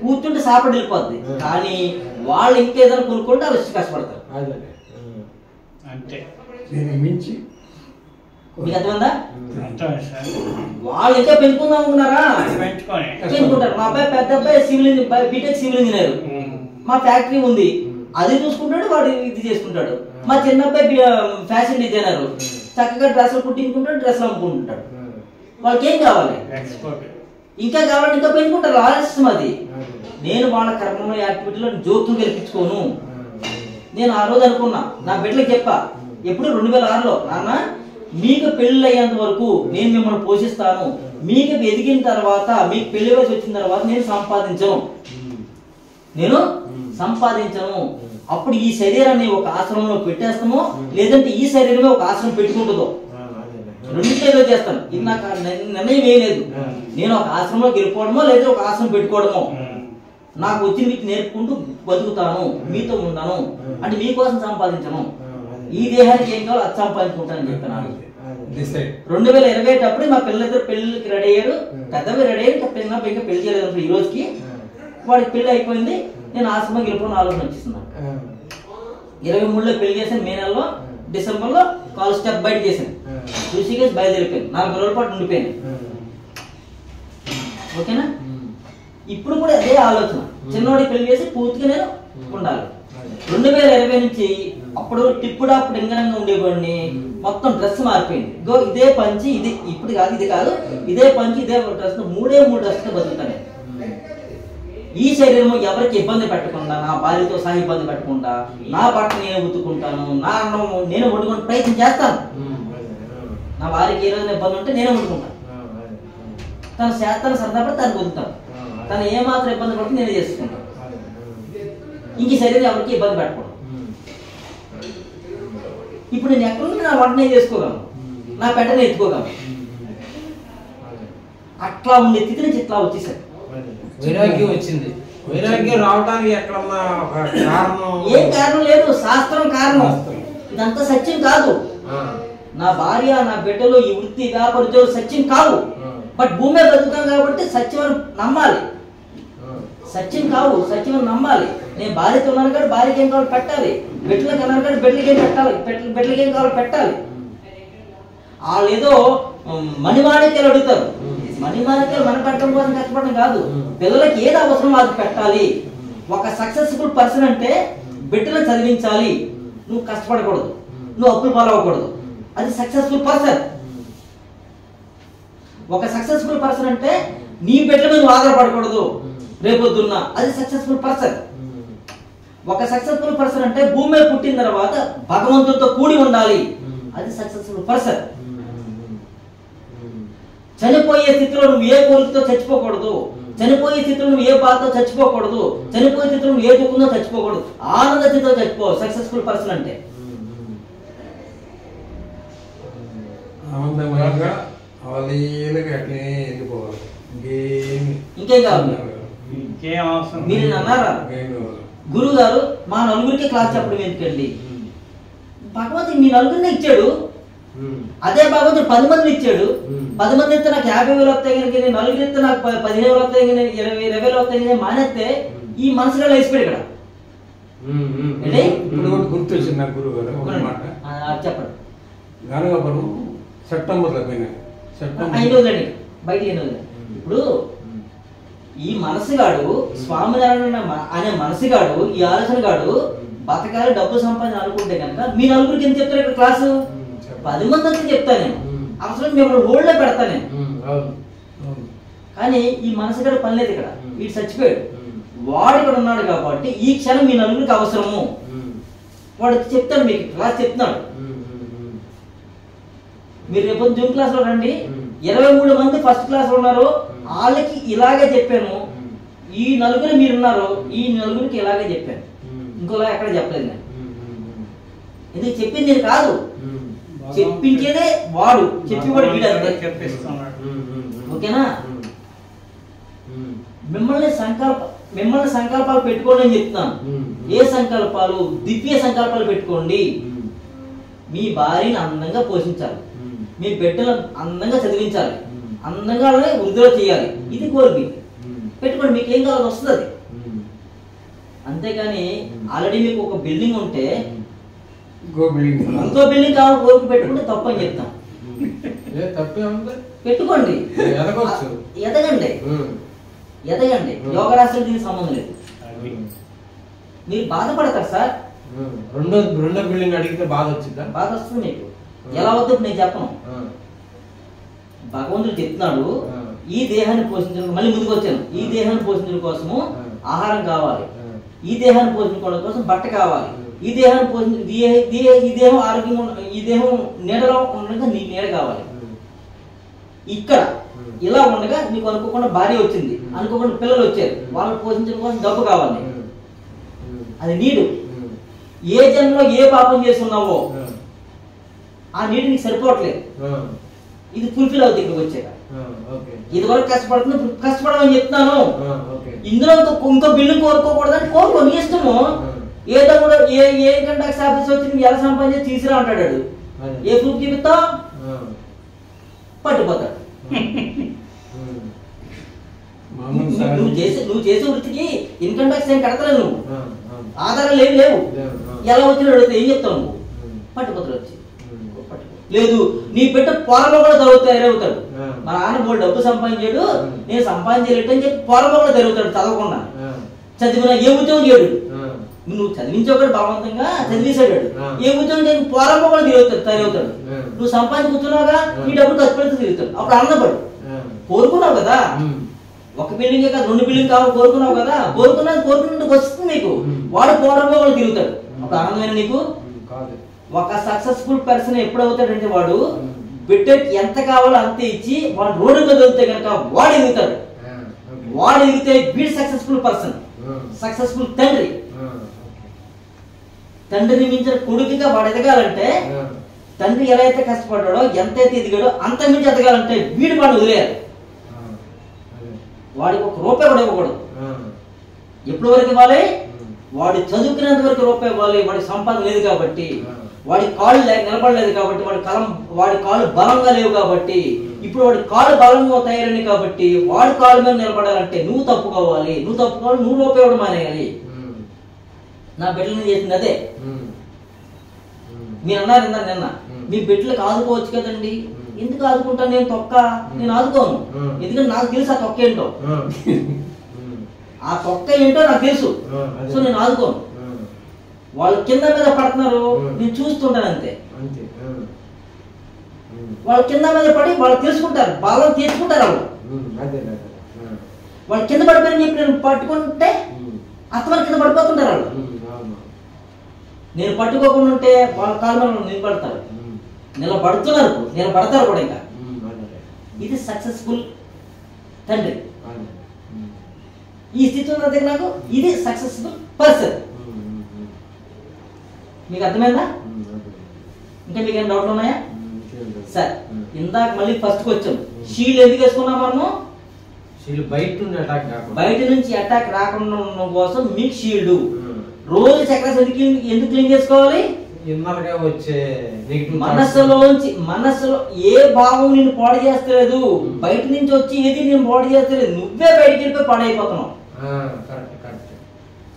కూర్చుంటే సాపడి వెళ్ళిపోద్ది. కానీ వాళ్ళు ఇంకేదైనా కొనుక్కుంటే వాళ్ళు వచ్చి కష్టపడతారు. అంతే, మీకు అర్థమైందా? వాళ్ళు ఇంకా పెంచుకుందాం అనుకున్నారా? పెంచుకుంటారు. మా అబ్బాయి పెద్ద అబ్బాయి సివిల్ బీటెక్ సివిల్ ఇంజనీర్, మా ఫ్యాక్టరీ ఉంది, అది చూసుకుంటాడు, వాడు ఇది చేసుకుంటాడు. మా చిన్న అబ్బాయి ఫ్యాషన్ డిజైనర్, చక్కగా డ్రెస్సులు కుట్టించుకుంటాడు, డ్రెస్సులు అమ్ముకుంటుంటాడు. వాళ్ళకి ఏం కావాలి? ఇంకా కావాలంటే ఇంకా పెంచుకుంటారు, ఆలస్యం అది. నేను వాళ్ళ కర్మలో యాక్టివిటీలో జోక్యం కల్పించుకోను. నేను ఆ రోజు అనుకున్నా, నా బిడ్డలకు చెప్పా, ఎప్పుడు 2006లో, నాన్న మీకు పెళ్లి అయ్యేంత వరకు నేను మిమ్మల్ని పోషిస్తాను, మీకు ఎదిగిన తర్వాత మీకు పెళ్లి వయసు వచ్చిన తర్వాత నేను సంపాదించను. అప్పుడు ఈ శరీరాన్ని ఒక ఆశ్రమంలో పెట్టేస్తామో, లేదంటే ఈ శరీరమే ఒక ఆశ్రమం పెట్టుకుంటుందో, రెండింటిలో చేస్తాను. ఇది నాకు నిర్ణయం ఏం లేదు. నేను ఒక ఆశ్రమంలోకి వెళ్ళిపోవడమో లేదా ఒక ఆశ్రమం పెట్టుకోవడమో, నాకు వచ్చి మీకు నేర్పుకుంటూ బతుకుతాను, మీతో ఉన్నాను అంటే మీకోసం సంపాదించను. ఈ దేహానికి ఏం కావాలో అది సంపాదించుకుంటానని చెప్పినాను. 2021 అప్పుడు మా పిల్లలిద్దరు పెళ్లికి రెడీ అయ్యారు, పెద్దవి రెడీ అయ్యారు. ఇంకా పెళ్లి చేయలేదు. ఈ రోజుకి వాడికి పెళ్లి అయిపోయింది. నేను ఆశ్రమంకి వెళ్ళిపోయిన ఆలోచన వచ్చిస్తున్నాను. 23లో పెళ్లి చేశాను. మే నెలలో, డిసెంబర్లో కాల్ స్టెప్ బయట చేశాను. ఋషికేశ్ బయలుదేరిపోయాను. 4 రోజుల పాటు ఉండిపోయాను. ఓకేనా? ఇప్పుడు కూడా అదే ఆలోచన, చిన్నవాడికి పెళ్లి చేసి పూర్తిగా నేను ఉండాలి. 2020 నుంచి అప్పుడు టిప్పుడాప్పుడు ఇంగనంగా ఉండేవాడిని. మొత్తం డ్రెస్ మారిపోయింది. ఇదే పంచి, ఇది ఇప్పుడు కాదు, ఇది కాదు, ఇదే పంచి, ఇదే డ్రెస్, 3 డ్రెస్తో బతుకుతాను. ఈ శరీరం ఎవరికి ఇబ్బంది పెట్టకుండా, నా భార్యతో సహా ఇబ్బంది పెట్టకుండా, నా బట్ట నేను ఉతుక్కుంటాను, నా అన్నం నేను వండుకునే ప్రయత్నం చేస్తాను. నా భార్యకి ఏ రోజున ఇబ్బంది ఉంటే నేనే వండుకుంటాను. తన శాతాన్ని సరదాపడి తను వదులుతాను. తను ఏమాత్రం ఇబ్బంది పడితే నేనే చేసుకుంటాను. ఇంక శరీరం ఎవరికి ఇబ్బంది పెట్టకూడదు. ఇప్పుడు నేను ఎక్కడుంటే నా వంట నేను చేసుకోగలను, నా పెట్టని ఎత్తుకోగలను. అట్లా ఉండే స్థితి నుంచి ఇట్లా వచ్చేసారు. వైరాగ్యం వచ్చింది. వైరాగ్యం రావడానికి ఎక్కడన్నా ఒక కారణం? ఏం కారణం లేదు, శాస్త్రం కారణం. ఇదంతా సత్యం కాదు. నా భార్య, నా బిడ్డలు, ఈ వృత్తి, వ్యాపారం సత్యం కావు. బట్ భూమి మీద బతుకుతాం కాబట్టి సత్యం నమ్మాలి. సత్యం కావు, సత్యం నమ్మాలి. నేను భార్యతో ఉన్నాను కాబట్టి భార్యకి ఏం కావాలి పెట్టాలి, బిడ్డలకు అన్నాను కాబట్టి బిడ్డలకి ఏం పెట్టాలి, బిడ్డలకి ఏం కావాలి పెట్టాలి. వాళ్ళు ఏదో మణిమాణిక్యాలు అడుగుతారు. మణిమాణిక్యాలు మన పెట్టడం కోసం కష్టపడడం కాదు, పిల్లలకి ఏది అవసరం అది పెట్టాలి. ఒక సక్సెస్ఫుల్ పర్సన్ అంటే బిడ్డలను చదివించాలి, నువ్వు కష్టపడకూడదు, నువ్వు అప్పులు పాలవ్వకూడదు. అది సక్సెస్ఫుల్ పర్సన్. ఒక సక్సెస్ఫుల్ పర్సన్ అంటే నీ బిడ్డల మీద ఆధారపడకూడదు రేపొద్దున్న, అది సక్సెస్ఫుల్ పర్సన్. ఒక సక్సెస్ఫుల్ పర్సన్ అంటే భూమి మీద పుట్టిన తర్వాత భగవంతుడితో కూడి ఉండాలి, అది సక్సెస్ఫుల్ పర్సన్. చనిపోయే స్థితిలో నువ్వు ఏ కోరికతో చచ్చిపోకూడదు, చనిపోయే స్థితిలో నువ్వు ఏ బాధతో చచ్చిపోకూడదు, చనిపోయే స్థితిలో నువ్వు ఏ దుఃఖంతో చచ్చిపోకూడదు, ఆనంద స్థితితో చచ్చిపో సక్సెస్ఫుల్ పర్సన్ అంటే. ఇంకేం కావాలి? మీరు అన్నారా గురువు గారు మా నలుగురికి క్లాస్ చెప్పడం ఎందుకండి? భగవంతుడు మీ నలుగురిని ఇచ్చాడు, అదే భగవంతుడు 10 మందిని ఇచ్చాడు. 10 మంది ఇస్తే నాకు 50,000 వస్తాయి కనుక, నేను నలుగురు ఇస్తే నాకు 15,000 వస్తాయి కనుక, 20,000 వస్తాయి కనుక మానేస్తే ఈ మనసులో వేసిపోయాడు ఇక్కడ. గుర్తొచ్చింది నాకు గురువు గారు ఒక మాట చెప్పండి. గనగపురం సెప్టెంబర్లో పోయినా, అయినోదండి బయట అయినోదండి. ఇప్పుడు ఈ మనసుగాడు, స్వామినారాయణ అనే మనసుగాడు, ఈ ఆలోచనగాడు బతకాలి, డబ్బు సంపాదన అనుకుంటే కనుక మీ నలుగురికి ఎంత చెప్తారు ఇక్కడ క్లాసు? 10 మంది అంతా చెప్తా నేను, అవసరం మిమ్మల్ని హోల్డ్లో పెడతా నేను. కానీ ఈ మనసుగాడు పని లేదు ఇక్కడ, వీడు చచ్చిపోయాడు. వాడు ఇక్కడ ఉన్నాడు కాబట్టి ఈ క్షణం మీ నలుగురికి అవసరము. వాడు చెప్తాడు, మీకు క్లాస్ చెప్తున్నాడు. మీరు రేపు జూమ్ క్లాస్ లో రండి, 23 మంది ఫస్ట్ క్లాస్ లో ఉన్నారు, వాళ్ళకి ఇలాగే చెప్పాను. ఈ నలుగురు మీరున్నారు, ఈ నలుగురికి ఇలాగే చెప్పాను, ఇంకోలా ఎక్కడ చెప్పలేదు నేను. ఇది చెప్పింది నేను కాదు, చెప్పించేదే వాడు, చెప్పేవాడు వీడు అంతే. ఓకేనా? మిమ్మల్ని సంకల్పాలు పెట్టుకోండి అని చెప్తున్నాను. ఏ సంకల్పాలు? దివ్య సంకల్పాలు పెట్టుకోండి. మీ భార్యని అందంగా పోషించాలి, మీ బిడ్డలను అందంగా చదివించాలి, అందంగా వృద్ధిలో చేయాలి, ఇది కోరిక పెట్టుకోండి. మీకు ఏం కావాలో వస్తుంది. అంతేగాని ఆల్రెడీ మీకు ఒక బిల్డింగ్ ఉంటే ఇంకో బిల్డింగ్ కావాలి కోరిక పెట్టుకుంటే తప్పు అని చెప్తాం. పెట్టుకోండి, ఎదగండి, ఎదగండి. యోగరాశులు దీనికి సంబంధం లేదు. మీరు బాధపడతారు సార్. రెండో బిల్డింగ్ అడిగితే బాధ వచ్చిందా? బాధ వస్తుంది మీకు. ఎలా వద్దు నేను చెప్పను. భగవంతుడు చెప్తున్నాడు, ఈ దేహాన్ని పోషించడం, మళ్ళీ ముందుకు వచ్చాను, ఈ దేహాన్ని పోషించడం కోసము ఆహారం కావాలి, ఈ దేహాన్ని పోషించుకోవడం కోసం బట్ట కావాలి, ఈ దేహాన్ని ఈ దేహం ఆరోగ్యంగా ఈ దేహం నీడలో ఉండగా నీ నీడ కావాలి. ఇక్కడ ఇలా ఉండగా నీకు అనుకోకుండా భార్య వచ్చింది, అనుకోకుండా పిల్లలు వచ్చారు, వాళ్ళని పోషించడం కోసం డబ్బు కావాలి. అది నీడు. ఏ జన్మలో ఏ పాపం చేస్తున్నావో ఆ నీడు నీకు సరిపోవట్లేదు. ఇది ఫుల్ఫిల్ అవుతుంది ఇక్కడికి వచ్చాక. ఇది వరకు కష్టపడుతుంది, ఇప్పుడు కష్టపడమని చెప్తున్నాను. ఇందులో ఇంకో బిల్లు కోరుకోకూడదని కోరుకో, నీ ఇష్టము. ఏదో కూడా ఏ గంటకు ఆఫీస్ వచ్చి నువ్వు ఎలా సంపాదించి తీసుకురా అంటాడు. ఏ ప్రూఫ్ చూపిస్తావు? పట్టుపోతాడు. నువ్వు చేసే వృత్తికి ఇన్కమ్ ట్యాక్స్ ఏం కడతలేదు, నువ్వు ఆధారాలు ఏం లేవు. ఎలా వచ్చిన అడిగితే ఏం చెప్తావు? నువ్వు పట్టుపోతాడు వచ్చి. లేదు నీ పెట్ట పొరలో కూడా తరుగుతాడు. మా నాన్న బోల్ డబ్బు సంపాదించాడు, నేను సంపాదించలేట అని చెప్పి పొరలో కూడా తరుగుతాడు. చదవకుండా చదివినా ఏ ఉద్యోగం చేయడు. నువ్వు చదివించే బలవంతంగా చదివేశాడు. ఏ ఉద్యోగం చేయడు, పొరలో కూడా తరుగుతాడు. నువ్వు సంపాదించి కూర్చున్నావుగా, నీ డబ్బులు ఖర్చు పెడితే తిరుగుతాడు. అప్పుడు ఆనందపడు. కోరుకున్నావు కదా, ఒక బిల్డింగ్ కాదు 2 బిల్డింగ్ కావాలి కోరుకున్నావు కదా, కోరుకున్నట్టు వస్తుంది నీకు. వాడు పొరలో కూడా తిరుగుతాడు. అప్పుడు ఆనందమైన నీకు. ఒక సక్సెస్ఫుల్ పర్సన్ ఎప్పుడు అవుతాడంటే వాడు బిడ్డకి ఎంత కావాలో అంతే ఇచ్చి వాడు రోడ్డు మీద వెళ్తే కనుక వాడు ఎదుగుతాడు. వాడు ఎదిగితే వీడు సక్సెస్ఫుల్ పర్సన్, సక్సెస్ఫుల్ తండ్రి. తండ్రిని మించిన కొడుకుగా వాడు ఎదగాలంటే, తండ్రి ఎలా అయితే కష్టపడ్డాడో ఎంతైతే ఎదిగాడో అంత మించి ఎదగాలంటే వీడు వాడు వదిలేయాలి. వాడికి ఒక రూపాయి కూడా ఇవ్వకూడదు. ఎప్పటి వరకు ఇవ్వాలి? వాడు చదువుకునేంత వరకు రూపాయి ఇవ్వాలి. వాడికి సంపాదన లేదు కాబట్టి, వాడి కాళ్ళు నిలబడలేదు కాబట్టి, వాడి కాళ్ళు బలంగా లేవు కాబట్టి, ఇప్పుడు వాడి కాళ్ళు బలంగా తయారైనవి కాబట్టి వాడి కాళ్ళ మీద నిలబడాలంటే నువ్వు తప్పుకోవాలి. నువ్వు తప్పుకోవాలి, నువ్వు రూపాయి ఇవ్వడం మానేయాలి. నా బిడ్డలు చేసింది అదే. మీరు అన్నారు నిన్న, మీ బిడ్డలకు ఆదుకోవచ్చు కదండి. ఎందుకు ఆదుకుంటాను? నేను తొక్క నేను ఆదుకోను. ఎందుకంటే నాకు తెలుసు ఆ తొక్క ఏంటో. ఆ తొక్క ఏంటో నాకు తెలుసు. సో నేను ఆదుకోను. వాళ్ళు కింద మీద పడుతున్నారు, నేను చూస్తుంటాను అంతే. వాళ్ళు కింద మీద పడి వాళ్ళు తెలుసుకుంటారు, బలం తీర్చుకుంటారు. వాళ్ళు కింద పడిపోయిన చెప్పి నేను పట్టుకుంటే అత్తమని కింద పడిపోతుంటారు వాళ్ళు. నేను పట్టుకోకుండా ఉంటే వాళ్ళ కాళ్ళ మీద నిలబడతారు, నిలబడతారు కూడా. ఇంకా ఇది సక్సెస్ఫుల్ తండ్రి. ఈ స్థితి ఉన్న దగ్గర నాకు ఇది సక్సెస్ఫుల్ పర్సన్. మీకు అర్థమైందా? ఇంకా మీకు ఏమైనా డౌట్లు ఉన్నాయా? సరే, ఇందాక మళ్ళీ ఫస్ట్కి వచ్చాం. షీల్డ్ ఎందుకు వేసుకున్నాం మనము? బయట నుంచి అటాక్ రాకుండా ఉండడం కోసం మీకు షీల్డ్. రోజు చక్రాస్ ఎందుకు క్లీన్ చేసుకోవాలి? మనస్సులో ఏ భావం నిన్ను పాడు చేస్తలేదు, బయట నుంచి వచ్చి ఏది నేను పాడు చేస్తలేదు, నువ్వే బయటికి వెళ్ళిపోయి పాడైపోతున్నావు.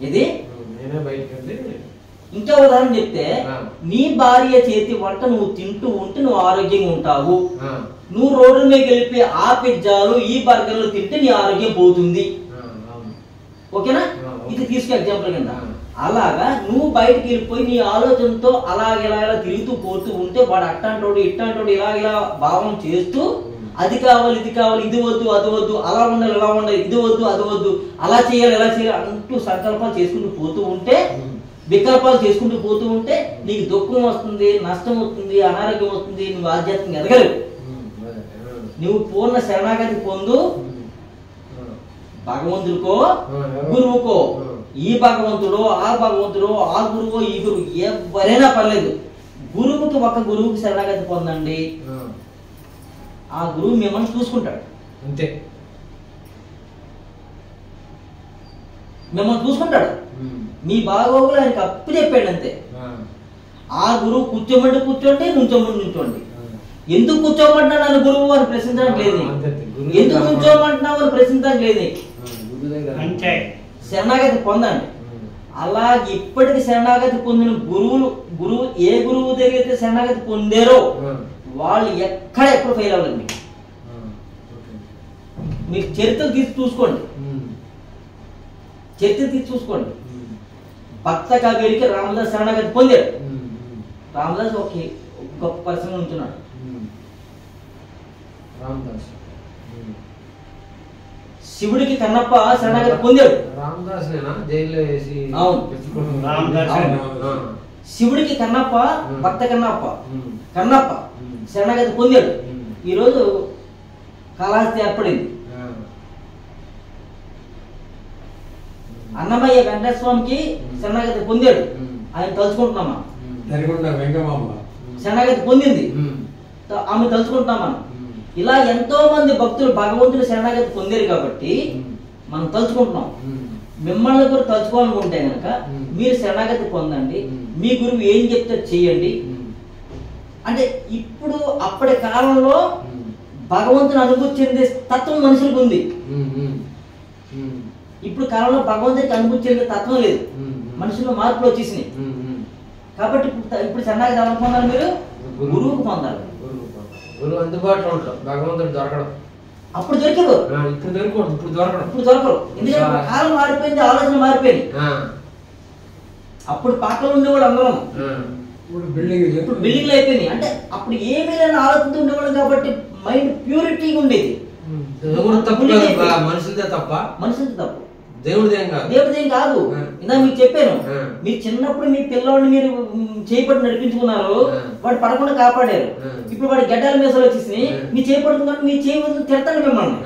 ఇది ఇంకా ఉదాహరణ చెప్తే, నీ భార్య చేతి వంట నువ్వు తింటూ ఉంటే నువ్వు ఆరోగ్యంగా ఉంటావు. నువ్వు రోడ్డు మీద వెళ్ళిపోయి ఆ పిజ్జాలు ఈ బర్గర్లు తింటే నీ ఆరోగ్యం పోతుంది. ఓకేనా? ఇది తీసుకు ఎగ్జాంపుల్ కింద. అలాగా నువ్వు బయటికి వెళ్ళిపోయి నీ ఆలోచనతో అలాగెలా తిరుగుతూ పోతూ ఉంటే వాడు అట్టాంటోడు ఇట్టాంటోడు ఇలా భావం చేస్తూ అది కావాలి ఇది కావాలి, ఇది వద్దు అది వద్దు, అలా ఉండాలి ఇలా ఉండాలి, ఇది వద్దు అది వద్దు, అలా చేయాలి ఎలా చేయాలి అంటూ సంకల్పాలు చేసుకుంటూ పోతూ ఉంటే, వికల్పాలు చేసుకుంటూ పోతూ ఉంటే నీకు దుఃఖం వస్తుంది, నష్టం వస్తుంది, అనారోగ్యం వస్తుంది. నువ్వు ఆధ్యాత్మికంగా ఎదగలేవు. నువ్వు పూర్ణ శరణాగతి పొందు. భగవంతుడికో గురువుకో, ఈ భగవంతుడో ఆ భగవంతుడో ఆ గురువో ఈ గురువు ఎవరైనా పర్లేదు, గురువుకి ఒక గురువుకి శరణాగతి పొందండి. ఆ గురువు మిమ్మల్ని చూసుకుంటాడు అంతే. మిమ్మల్ని చూసుకుంటాడు. మీ బాగోగులు ఆయనకు అప్పు చెప్పాడు అంతే. ఆ గురువు కూర్చోమంటే కూర్చోండి, నుంచోమంటే నుంచోండి. ఎందుకు కూర్చోమంటున్నాడు అని గురువు అని ప్రశ్నించడం లేదు, ఎందుకు నుంచోమంటున్నావు అని ప్రశ్నించడం లేదు. శరణాగతి పొందండి. అలాగే ఇప్పటికి శరణాగతి పొందిన గురువు ఏ గురువు దగ్గర అయితే శరణాగతి పొందారో వాళ్ళు ఎప్పుడు ఫెయిల్ అవ్వలేదు. మీకు చరిత్ర తీసి చూసుకోండి, భక్త కబీర్కి రామదాస్ శరణాగతి పొందాడు. రామదాస్ ఒక గొప్ప పర్సన్ ఉంటున్నాడు. శివుడికి కన్నప్ప శరణాగతి పొందాడు. రామదాస్ జైల్లో వేసి అవును. రామదాస్ శివుడికి కన్నప్ప భక్త కన్నప్ప శరణాగతి పొందాడు. ఈరోజు కాళహస్తి ఏర్పడింది. అన్నమయ్య వెంకటేశ్వర స్వామికి శరణాగతి పొందాడు. ఆయన తలుచుకుంటున్నామా? శరణాగతి పొందింది, ఆమె తలుచుకుంటున్నామా? ఇలా ఎంతో మంది భక్తులు భగవంతుని శరణాగతి పొందారు కాబట్టి మనం తలుచుకుంటున్నాం. మిమ్మల్ని కూడా తలుచుకోవాలనుకుంటే కనుక మీరు శరణాగతి పొందండి, మీ గురువు ఏం చెప్తే చెయ్యండి. అంటే ఇప్పుడు అప్పటి కాలంలో భగవంతుని అనుభూతి చెందే తత్వం మనుషులకు ఉంది. ఇప్పుడు కాలంలో భగవంతుడికి అనుభూతి చెందే తత్వం లేదు, మనుషుల్లో మార్పులు వచ్చేసినాయి. కాబట్టి ఇప్పుడు శరణాగతి ఎవరు పొందాలి? మీరు గురువుకు పొందాలి. గురువు అందుబాటులో ఉంటారు, భగవంతుడు దొరకడం. అప్పుడు దొరికేవారు, ఇప్పుడు దొరకడు, ఇప్పుడు దొరకరు. ఎందుకంటే కాలం మారిపోయింది, ఆలోచన మారిపోయింది. అప్పుడు పక్కన ఉండేవాడు అందరం, ఇప్పుడు బిల్డింగ్లు అయిపోయినాయి. అంటే అప్పుడు ఏమీ లేని ఆలోచనతో ఉండేవాడు కాబట్టి మైండ్ ప్యూరిటీగా ఉండేది. మనుషులదే తప్పు, దేవుడిదేం కాదు. ఇందాక మీకు చెప్పాను, మీరు చిన్నప్పుడు మీ పిల్లవాడిని మీరు చేపట్టి నడిపించుకున్నారు, వాడు పడకుండా కాపాడారు. ఇప్పుడు వాడి గడ్డల మీసలు వచ్చేసి మీ చేపడుతున్నట్టు మీ చేయి వదిలి తిడతాను మిమ్మల్ని.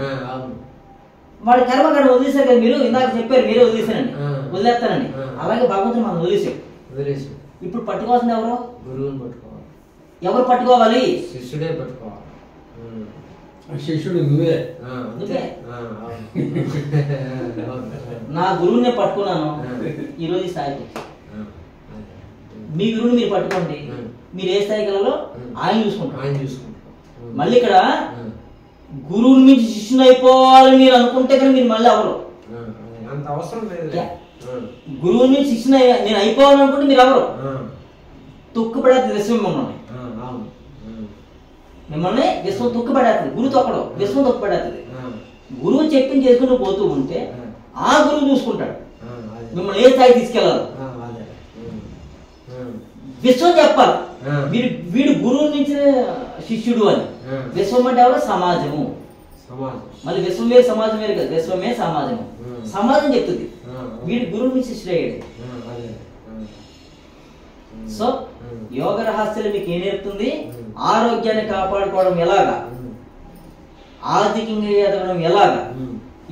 వాడి కర్మకాడ వదిలేశారు కదా మీరు, ఇందాక చెప్పారు మీరే వదిలేశానండి, వదిలేస్తానండి. అలాగే భగవంతుడు మనం వదిలేసాం. ఇప్పుడు పట్టుకోవాల్సింది ఎవరు? గురువుని పట్టుకోవాలి. ఎవరు పట్టుకోవాలి? శిష్యుడే పట్టుకోవాలి. శిష్యుడు నువ్వే. నా గురువునే పట్టుకున్నాను, ఈరోజు ఈ స్థాయికి. మీ గురువుని మీరు పట్టుకోండి, మీరు ఏ స్థాయికి వెళ్ళాలో ఆయన చూసుకుంటారు. మళ్ళీ ఇక్కడ గురువుని మించి శిష్యుని అయిపోవాలని మీరు అనుకుంటే కానీ మీరు మళ్ళీ ఎవరు అంత అవసరం లేదు. గురువుని మించి శిష్యుని నేను అయిపోవాలనుకుంటే మీరు ఎవరు తొక్కుపడేది విశ్వం మిమ్మల్ని విశ్వం తొక్కుపడేస్తుంది. గురువు తొక్కడం, విశ్వం తొక్కుపడేస్తుంది. గురువు చెప్పింది చేసుకుంటూ పోతూ ఉంటే ఆ గురువు చూసుకుంటాడు మిమ్మల్ని ఏ స్థాయి తీసుకెళ్ళాలి. విశ్వం చెప్పాలి వీడు గురువు నుంచి శిష్యుడు అని. విశ్వం అంటే ఎవరు? సమాజము. మళ్ళీ విశ్వం వేరు సమాజం వేరు కదా, విశ్వమే సమాజము. సమాజం చెప్తుంది వీడి గురువు నుంచి శిష్యుడు అయ్యాడు. సో యోగ రహస్యాలు మీకు ఏం నేర్పుతుంది? ఆరోగ్యాన్ని కాపాడుకోవడం ఎలాగా, ఆర్థికంగా ఎదగడం ఎలాగా,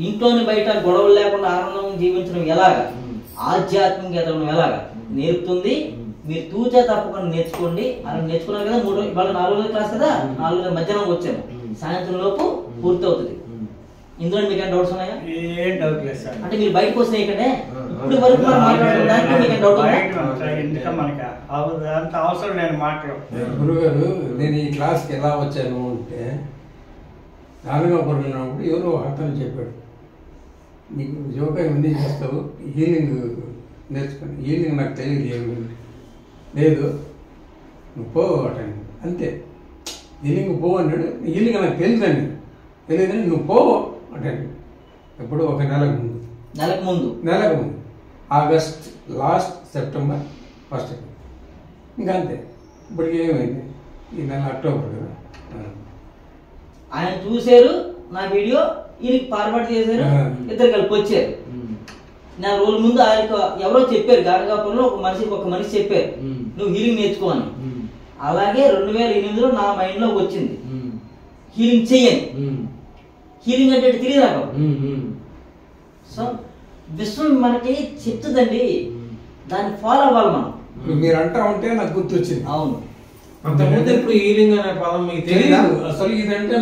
ఇంట్లోని బయట గొడవలు లేకుండా ఆనందంగా జీవించడం ఎలాగా, ఆధ్యాత్మికంగా ఎదగడం ఎలాగా నేర్పుతుంది. మీరు తూచా తప్పకుండా నేర్చుకోండి. అలా నేర్చుకున్నారు కదా, ఇవాళ 4 రోజుల క్లాస్ కదా, 4 రోజుల మధ్యాహ్నం వచ్చాము, సాయంత్రం లోపు పూర్తి అవుతుంది. ఇందులో మీకు ఏమైనా డౌట్స్ ఉన్నాయా? ఏం డౌట్ లేదు సార్. అంటే మీరు బయటకు వస్తున్నాయి ఇక్కడే ఇప్పుడు వరకు మనం మాట్లాడుకోవడానికి మీకు డౌట్ మనకి అంత అవసరం నేను మాట్లాడు. గురుగారు, నేను ఈ క్లాస్కి ఎలా వచ్చాను అంటే నాలుగోపురం ఉన్నప్పుడు ఎవరో అతను చెప్పాడు, నీకు యోగా ఇవన్నీ చేస్తావు, హీలింగ్ నేర్చుకుని. హీలింగ్ నాకు తెలియదు, ఏమి లేదు, నువ్వు పో అటండి అంతే. హీలింగ్ పో అన్నాడు. హీలింగ్ నాకు తెలియదండి, నువ్వు పో అంటాను. ఎప్పుడు ఒక నెలకు ముందు ఆగస్ట్ లాస్ట్, సెప్టెంబర్ 1 ఇంకా అంతే. ఇప్పటికి ఏమైంది? ఈ నెల అక్టోబర్ కదా. ఆయన చూశారు నా వీడియో, ఈయనకి ఫార్వర్డ్ చేశారు, ఇద్దరు కలిపి వచ్చారు. 4 రోజుల ముందు ఆయనకు ఎవరో చెప్పారు, గానగాపురంలో ఒక మనిషి చెప్పారు నువ్వు హీలింగ్ నేర్చుకో అని. అలాగే 2008లో నా మైండ్లోకి వచ్చింది హీలింగ్ చెయ్యని. హీలింగ్ అంటే తెలియదు నాకు. సో విశ్వం మనకి చెప్తుందండి, దాన్ని ఫాలో అవ్వాలి మనం. మీరు అంటా ఉంటే నాకు గుర్తొచ్చింది. అవును, అంతకుముందు ఇప్పుడు హీలింగ్ అనే పదం మీకు తెలియదు అసలు. ఇదంటే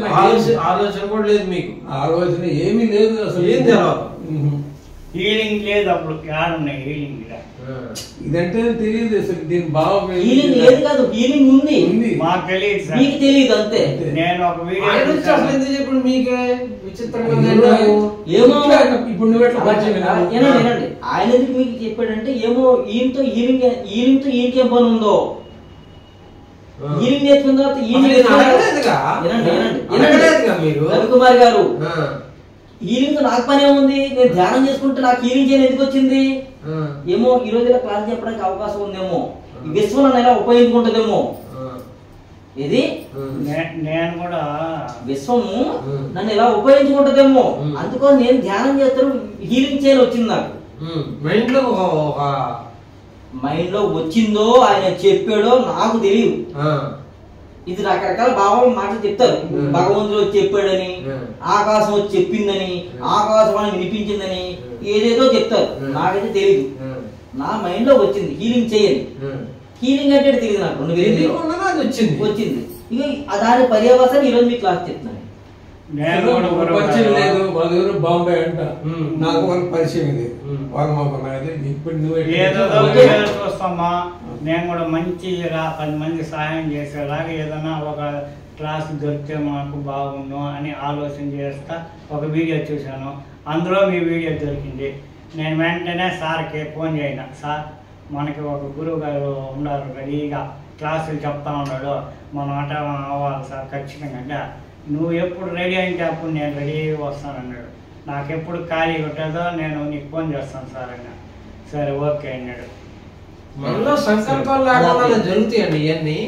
ఆలోచన కూడా లేదు, మీకు ఆలోచన ఏమీ లేదు అసలు. ఏం తెలియదు, హీలింగ్ లేదు అప్పుడు. ఉన్నాయి హీలింగ్ ఇదంటే తెలియదు అసలు. దీని భావం హీలింగ్ లేదు కాదు, హీలింగ్ ఉంది, మాకు తెలియదు, మీకు తెలియదు అంతే. నేను ఒక వీడియో అసలు ఎందుకు చెప్పండి మీకే విచిత్రంగా ఏమో. ఇప్పుడు నువ్వు ఎట్లా ఏనండి ఆయన ఎందుకు మీకు చెప్పాడంటే, ఏమో ఈయనతో ఈయనకేం పని ఉందో, హీలింగ్ నేర్చుకున్న తర్వాత రవికుమార్ గారు హీలింగ్ తో నాకు పని ఏముంది, నేను ధ్యానం చేసుకుంటే నాకు హీలింగ్ చేయని ఎందుకు వచ్చింది? ఏమో ఈ రోజు ఇలా క్లాస్ చెప్పడానికి అవకాశం ఉందేమో, ఈ విశ్వం నన్ను ఎలా ఉపయోగించుకుంటుందేమో. ఇది నేను కూడా విశ్వము నన్ను ఇలా ఉపయోగించుకుంటదేమో, అందుకోసం నేను ధ్యానం చేస్తాను, హీలింగ్ చేయని వచ్చింది నాకు. మైండ్ లో వచ్చిందో ఆయన చెప్పాడో నాకు తెలియదు. ఇది రకరకాల భావం మాటలు చెప్తారు. భగవంతుడు వచ్చి చెప్పాడని, ఆకాశం వచ్చి చెప్పిందని, ఆకాశం అని వినిపించిందని ఏదేదో చెప్తారు. నాకైతే తెలియదు. నా మైండ్ లో వచ్చింది హీలింగ్ చేయని. హీలింగ్ అంటే తెలియదు నాకు. వచ్చింది ఇక దాని పర్యవసాన్ని ఈరోజు మీ క్లాస్ చెప్తున్నాను. పరిచయం లేదు, వాళ్ళ ఎవరు బాంబే అంట, నాకు వాళ్ళకి పరిచయం ఇది. వాళ్ళు మాకు ఇప్పుడు చూస్తామా, నేను కూడా మంచిగా 10 మంది సహాయం చేసేలాగా ఏదైనా ఒక క్లాస్ దొరికితే మాకు బాగుండు అని ఆలోచన చేస్తా ఒక వీడియో చూశాను. అందులో మీ వీడియో దొరికింది. నేను వెంటనే సార్కి ఫోన్ చేయను, సార్ మనకి ఒక గురువు గారు ఉన్నారు, రెడీగా క్లాసులు చెప్తా ఉన్నాడు, మనం అట అవ్వాలి సార్ ఖచ్చితంగా. అంటే నువ్వు ఎప్పుడు రెడీ అయితే అప్పుడు నేను రెడీగా వస్తానన్నాడు. నాకు ఎప్పుడు ఖాళీ ఉంటుందో నేను నీకు ఫోన్ చేస్తాను సార్ అన్నా. సరే ఓకే అన్నాడు. మనలో సంకల్పాలు లేకుండా జరుగుతాయండి ఇవన్నీ.